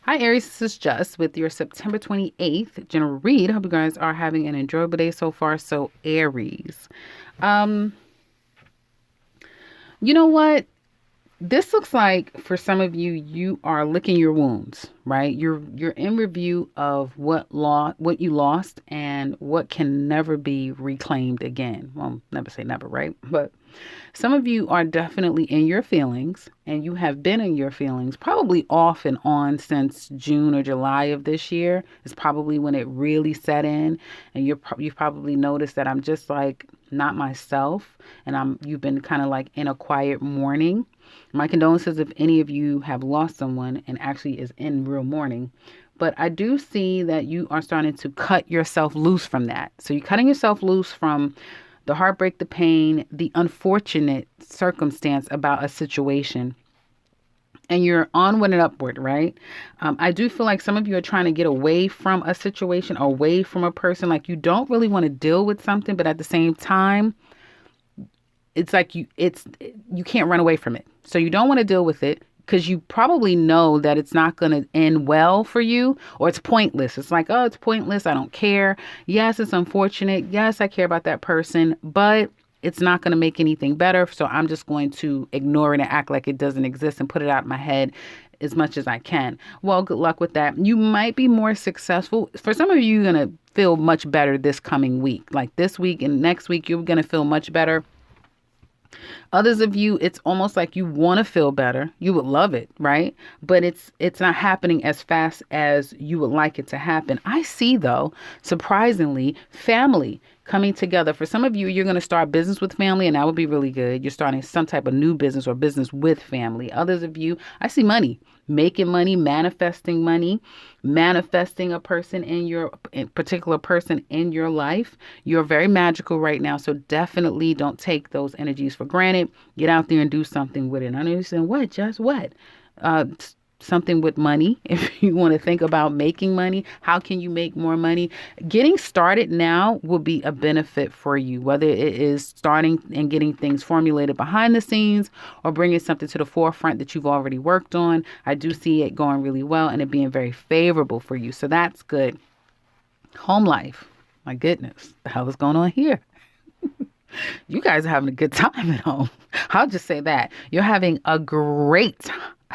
Hi, Aries. This is Jess with your September 28th general read. Hope you guys are having an enjoyable day so far. So, Aries. Um, you know what? This looks like for some of you, you are licking your wounds, right? You're in review of what you lost and what can never be reclaimed again. Well, never say never, right? But some of you are definitely in your feelings, and you have been in your feelings probably off and on since June or July of this year. Is probably when it really set in, and you've probably noticed that I'm just like not myself, and you've been kind of like in a quiet mourning. My condolences if any of you have lost someone and actually is in real mourning. But I do see that you are starting to cut yourself loose from that. So you're cutting yourself loose from the heartbreak, the pain, the unfortunate circumstance about a situation. And you're onward and upward, right? I do feel like some of you are trying to get away from a situation, away from a person. Like you don't really want to deal with something, but at the same time, it's like you can't run away from it. So you don't want to deal with it because you probably know that it's not going to end well for you, or it's pointless. It's like, oh, it's pointless. I don't care. Yes, it's unfortunate. Yes, I care about that person, but it's not going to make anything better. So I'm just going to ignore it and act like it doesn't exist and put it out of my head as much as I can. Well, good luck with that. You might be more successful. For some of you, you're going to feel much better this coming week. Like this week and next week, you're going to feel much better. Others of you, it's almost like you want to feel better. You would love it, right? But it's not happening as fast as you would like it to happen. I see, though, surprisingly, family coming together. For some of you, you're going to start business with family, and that would be really good. You're starting some type of new business or business with family. Others of you, I see money, making money, manifesting a person in particular person in your life. You're very magical right now, so definitely don't take those energies for granted. Get out there and do something with it. And I know you're saying, what, just what? Uh, Something with money. If you want to think about making money, how can you make more money? Getting started now will be a benefit for you, whether it is starting and getting things formulated behind the scenes or bringing something to the forefront that you've already worked on. I do see it going really well and it being very favorable for you. So that's good. Home life. My goodness, the hell is going on here? You guys are having a good time at home. I'll just say that. You're having a great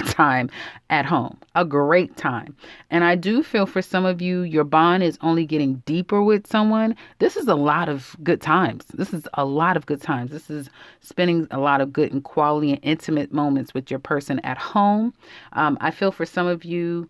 time at home, a great time. And I do feel for some of you, your bond is only getting deeper with someone. This is a lot of good times. This is a lot of good times. This is spending a lot of good and quality and intimate moments with your person at home. I feel for some of you,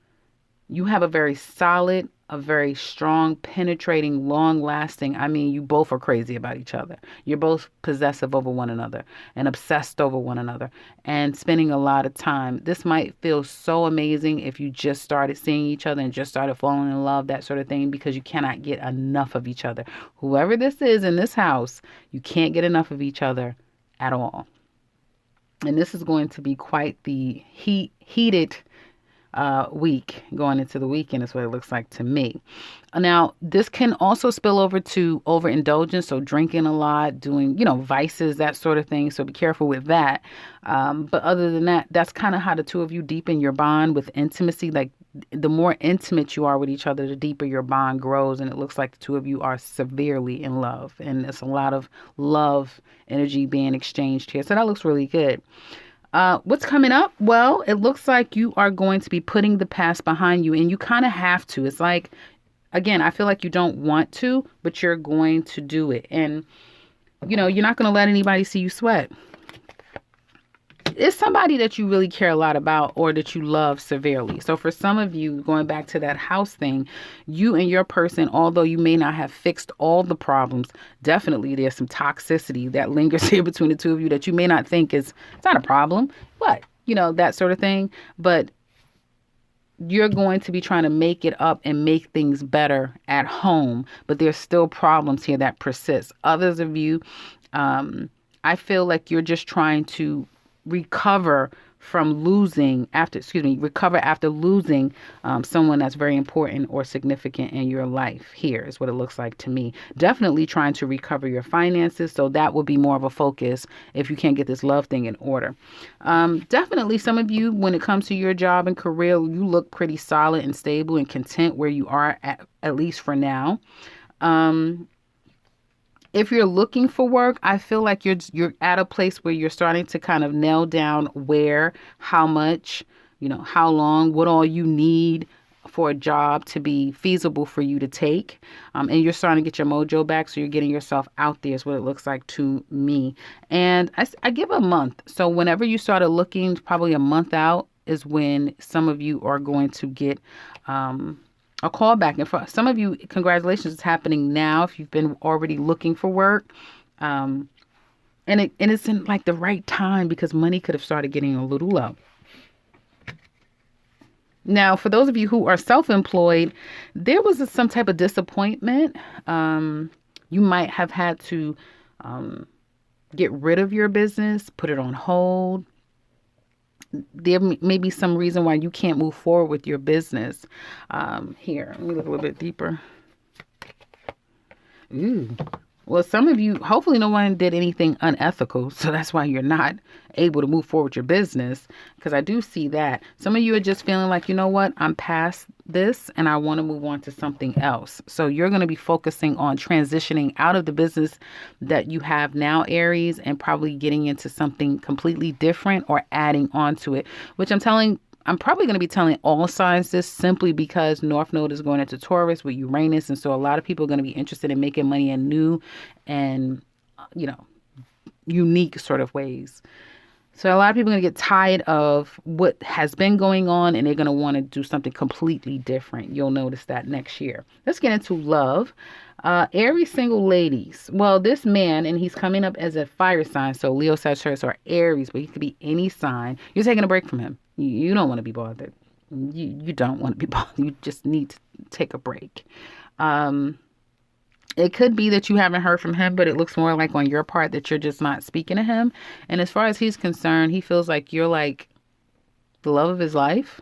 you have a very solid, a very strong, penetrating, long lasting. I mean, you both are crazy about each other. You're both possessive over one another and obsessed over one another and spending a lot of time. This might feel so amazing if you just started seeing each other and just started falling in love, that sort of thing, because you cannot get enough of each other. Whoever this is in this house, you can't get enough of each other at all. And this is going to be quite the heated week going into the weekend is what it looks like to me. Now, this can also spill over to overindulgence, so drinking a lot, doing, vices, that sort of thing. So be careful with that. But other than that, that's kind of how the two of you deepen your bond with intimacy. Like the more intimate you are with each other, the deeper your bond grows. And it looks like the two of you are severely in love. And it's a lot of love energy being exchanged here. So that looks really good. What's coming up? Well, it looks like you are going to be putting the past behind you, and you kind of have to. It's like, again, I feel like you don't want to, but you're going to do it. And, you're not going to let anybody see you sweat. It's somebody that you really care a lot about or that you love severely. So for some of you, going back to that house thing, you and your person, although you may not have fixed all the problems, definitely there's some toxicity that lingers here between the two of you that you may not think it's not a problem, but, that sort of thing. But you're going to be trying to make it up and make things better at home, but there's still problems here that persist. Others of you, I feel like you're just trying to recover from losing after, recover after losing someone that's very important or significant in your life. Here is what it looks like to me. Definitely trying to recover your finances. So that would be more of a focus if you can't get this love thing in order. Definitely some of you, when it comes to your job and career, you look pretty solid and stable and content where you are at least for now. If you're looking for work, I feel like you're at a place where you're starting to kind of nail down where, how much, how long, what all you need for a job to be feasible for you to take. And you're starting to get your mojo back. So you're getting yourself out there is what it looks like to me. And I give a month. So whenever you started looking, probably a month out is when some of you are going to get a call back. And for some of you, congratulations, it's happening now if you've been already looking for work. And it's in like the right time because money could have started getting a little low. Now, for those of you who are self-employed, there was some type of disappointment. You might have had to get rid of your business, put it on hold. There may be some reason why you can't move forward with your business. Here, let me look a little bit deeper. Ooh. Well, some of you, hopefully no one did anything unethical, so that's why you're not able to move forward with your business, because I do see that. Some of you are just feeling like, you know what, I'm past this and I want to move on to something else. So you're going to be focusing on transitioning out of the business that you have now, Aries, and probably getting into something completely different or adding on to it, which I'm probably going to be telling all signs this simply because North Node is going into Taurus with Uranus. And so a lot of people are going to be interested in making money in new and, unique sort of ways. So a lot of people are going to get tired of what has been going on and they're going to want to do something completely different. You'll notice that next year. Let's get into love. Aries single ladies. Well, this man, and he's coming up as a fire sign. So Leo, Sagittarius, or Aries, but he could be any sign. You're taking a break from him. You don't want to be bothered. You don't want to be bothered. You just need to take a break. It could be that you haven't heard from him, but it looks more like on your part that you're just not speaking to him. And as far as he's concerned, he feels like you're like the love of his life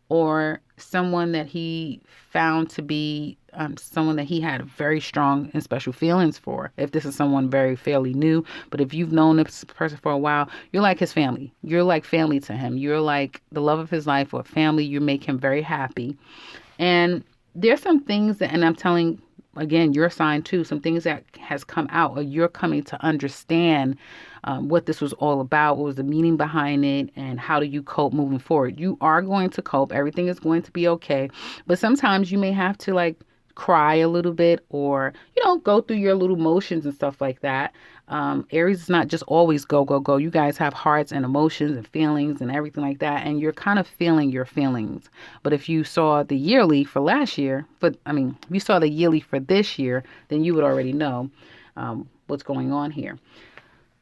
or someone that he found to be someone that he had very strong and special feelings for. If this is someone very fairly new, but if you've known this person for a while, you're like his family. You're like family to him. You're like the love of his life or family. You make him very happy. And there's some things that, and I'm telling, again, your sign too, some things that has come out or you're coming to understand what this was all about, what was the meaning behind it, and how do you cope moving forward. You are going to cope. Everything is going to be okay. But sometimes you may have to like cry a little bit or, go through your little motions and stuff like that. Aries is not just always go, go, go. You guys have hearts and emotions and feelings and everything like that. And you're kind of feeling your feelings. But if you saw the yearly for last year, if you saw the yearly for this year, then you would already know what's going on here.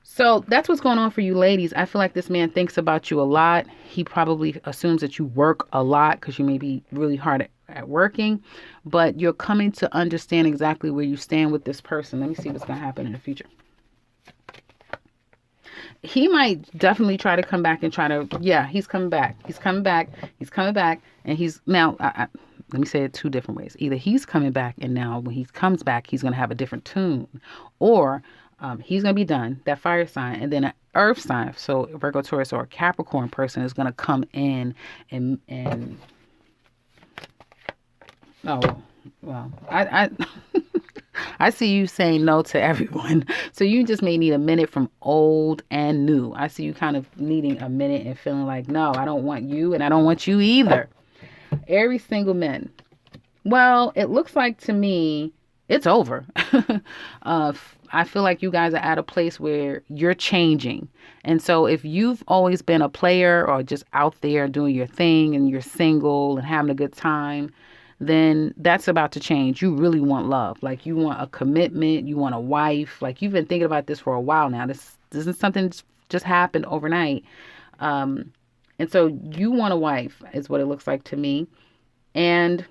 So that's what's going on for you ladies. I feel like this man thinks about you a lot. He probably assumes that you work a lot because you may be really hard at working, but you're coming to understand exactly where you stand with this person. Let me see what's going to happen in the future. He might definitely try to come back and he's coming back. He's coming back. And he's now, let me say it two different ways. Either he's coming back and now when he comes back, he's going to have a different tune, or he's going to be done, that fire sign, and then an earth sign, so Virgo, Taurus, or a Capricorn person is going to come in and oh, well, I see you saying no to everyone. So you just may need a minute from old and new. I see you kind of needing a minute and feeling like, no, I don't want you and I don't want you either. Aries single men. Well, it looks like to me, it's over. I feel like you guys are at a place where you're changing. And so if you've always been a player or just out there doing your thing and you're single and having a good time, then that's about to change. You really want love. Like you want a commitment. You want a wife. Like you've been thinking about this for a while now. This isn't something that just happened overnight. And so you want a wife is what it looks like to me. And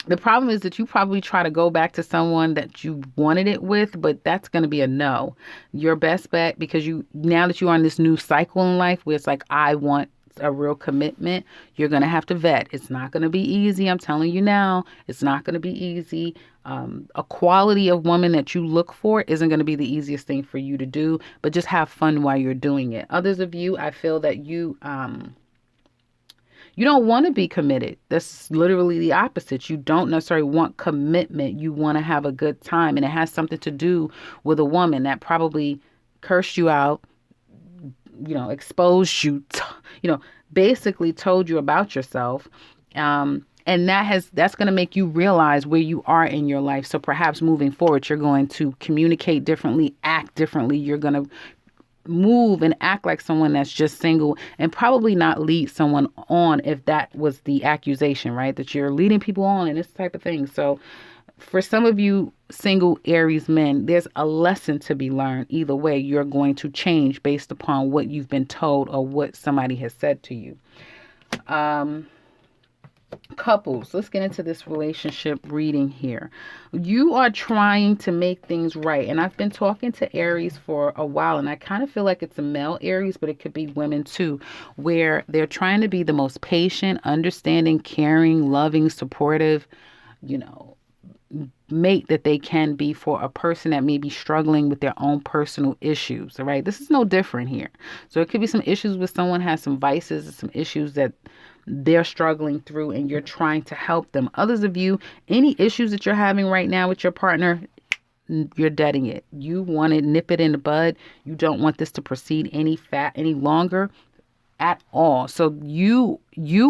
The problem is that you probably try to go back to someone that you wanted it with, but that's going to be a no. Your best bet, because now that you're on this new cycle in life where it's like, I want a real commitment, you're going to have to vet. It's not going to be easy. I'm telling you now, it's not going to be easy. A quality of woman that you look for isn't going to be the easiest thing for you to do, but just have fun while you're doing it. Others of you, I feel that you don't want to be committed. That's literally the opposite. You don't necessarily want commitment. You want to have a good time. And it has something to do with a woman that probably cursed you out, exposed you, basically told you about yourself. And that's going to make you realize where you are in your life. So perhaps moving forward, you're going to communicate differently, act differently. You're going to move and act like someone that's just single, and probably not lead someone on if that was the accusation, right? That you're leading people on and this type of thing. So for some of you single Aries men, there's a lesson to be learned. Either way, you're going to change based upon what you've been told or what somebody has said to you. Couples, let's get into this relationship reading here. You are trying to make things right. And I've been talking to Aries for a while, and I kind of feel like it's a male Aries, but it could be women too, where they're trying to be the most patient, understanding, caring, loving, supportive, mate that they can be for a person that may be struggling with their own personal issues. All right. This is no different here. So it could be some issues with someone has some vices, some issues that they're struggling through, and you're trying to help them. Others of you, any issues that you're having right now with your partner, you're deading it. You want to nip it in the bud. You don't want this to proceed any longer at all. So you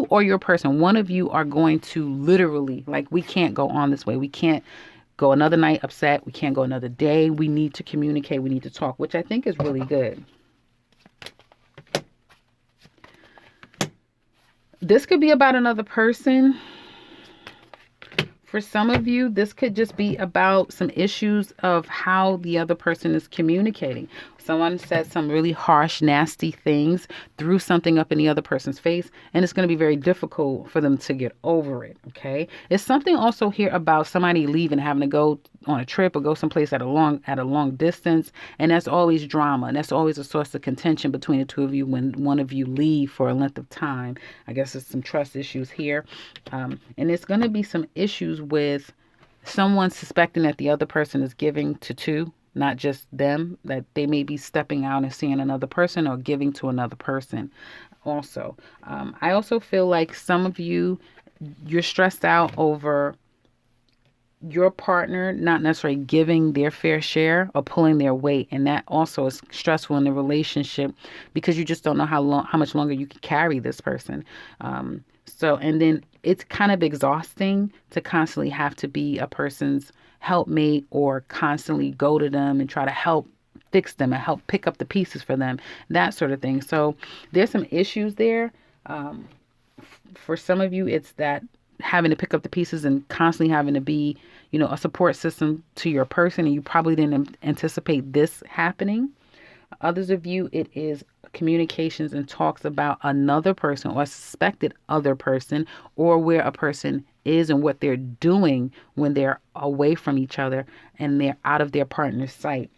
or your person, one of you are going to literally, like, we can't go on this way. We can't go another night upset. We can't go another day. We need to communicate. We need to talk, which I think is really good. This could be about another person. For some of you, this could just be about some issues of how the other person is communicating. Someone said some really harsh, nasty things, threw something up in the other person's face, and it's going to be very difficult for them to get over it, okay? It's something also here about somebody leaving, having to go on a trip or go someplace at a long distance, and that's always drama, and that's always a source of contention between the two of you when one of you leave for a length of time. I guess there's some trust issues here, and it's going to be some issues with someone suspecting that the other person is giving to two, not just them, that they may be stepping out and seeing another person or giving to another person also. I also feel like some of you, you're stressed out over your partner not necessarily giving their fair share or pulling their weight. And that also is stressful in the relationship because you just don't know how much longer you can carry this person. And then it's kind of exhausting to constantly have to be a person's helpmate or constantly go to them and try to help fix them and help pick up the pieces for them, that sort of thing. So there's some issues there. For some of you, it's that having to pick up the pieces and constantly having to be, a support system to your person, and you probably didn't anticipate this happening. Others of you, it is communications and talks about another person or a suspected other person, or where a person is and what they're doing when they're away from each other and they're out of their partner's sight.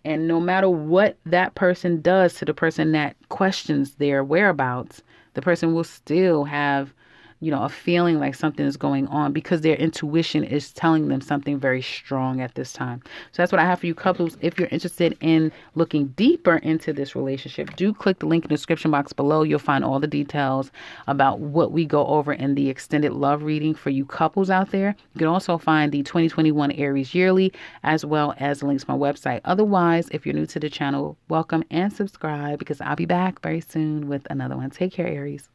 And no matter what that person does to the person that questions their whereabouts, the person will still have a feeling like something is going on because their intuition is telling them something very strong at this time. So that's what I have for you couples. If you're interested in looking deeper into this relationship, do click the link in the description box below. You'll find all the details about what we go over in the extended love reading for you couples out there. You can also find the 2021 Aries Yearly as well as links to my website. Otherwise, if you're new to the channel, welcome and subscribe because I'll be back very soon with another one. Take care, Aries.